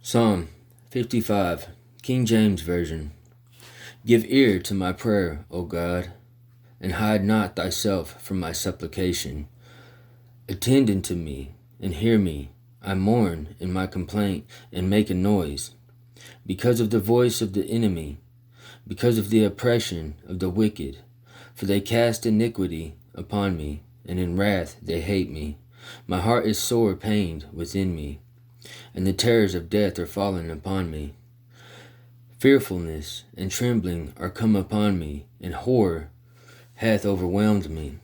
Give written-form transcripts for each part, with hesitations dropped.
Psalm 55, King James Version. Give ear to my prayer, O God, and hide not thyself from my supplication. Attend unto me, and hear me. I mourn in my complaint, and make a noise, because of the voice of the enemy, because of the oppression of the wicked. For they cast iniquity upon me, and in wrath they hate me. My heart is sore pained within me, and the terrors of death are fallen upon me. Fearfulness and trembling are come upon me, and horror hath overwhelmed me.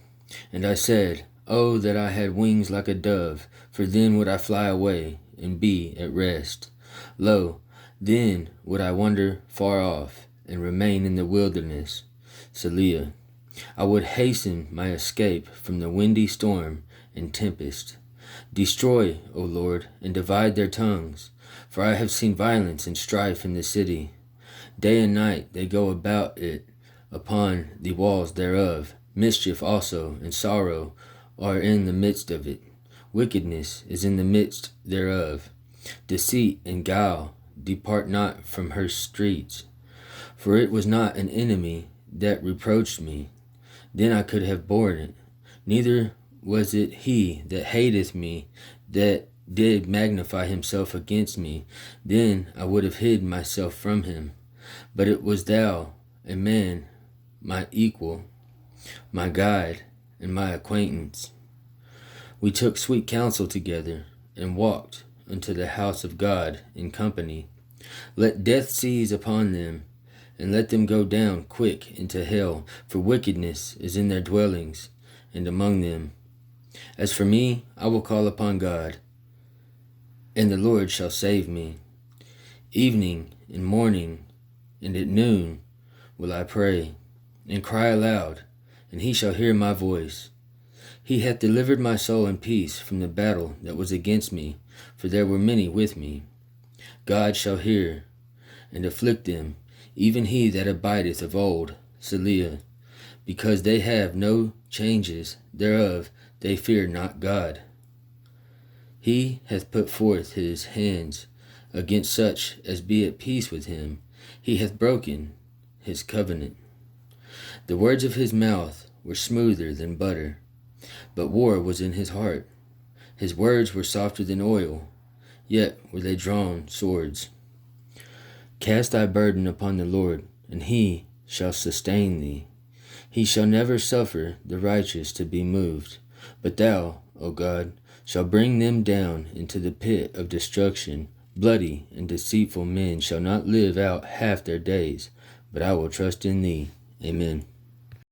And I said, Oh, that I had wings like a dove, for then would I fly away and be at rest. Lo, then would I wander far off, and remain in the wilderness. Selah. I would hasten my escape from the windy storm and tempest. Destroy, O Lord, and divide their tongues, for I have seen violence and strife in the city. Day and night they go about it upon the walls thereof. Mischief also and sorrow are in the midst of it. Wickedness is in the midst thereof. Deceit and guile depart not from her streets. For it was not an enemy that reproached me, then I could have borne it. Neither was it he that hateth me that did magnify himself against me, then I would have hid myself from him. But it was thou, a man, my equal, my guide, and my acquaintance. We took sweet counsel together, and walked unto the house of God in company. Let death seize upon them, and let them go down quick into hell, for wickedness is in their dwellings, and among them. As for me, I will call upon God, and the Lord shall save me. Evening and morning and at noon will I pray, and cry aloud, and he shall hear my voice. He hath delivered my soul in peace from the battle that was against me, for there were many with me. God shall hear and afflict them, even he that abideth of old. Selah. Because they have no changes thereof, they fear not God. He hath put forth his hands against such as be at peace with him. He hath broken his covenant. The words of his mouth were smoother than butter, but war was in his heart. His words were softer than oil, yet were they drawn swords. Cast thy burden upon the Lord, and he shall sustain thee. He shall never suffer the righteous to be moved. But thou, O God, shall bring them down into the pit of destruction. Bloody and deceitful men shall not live out half their days, but I will trust in thee. Amen.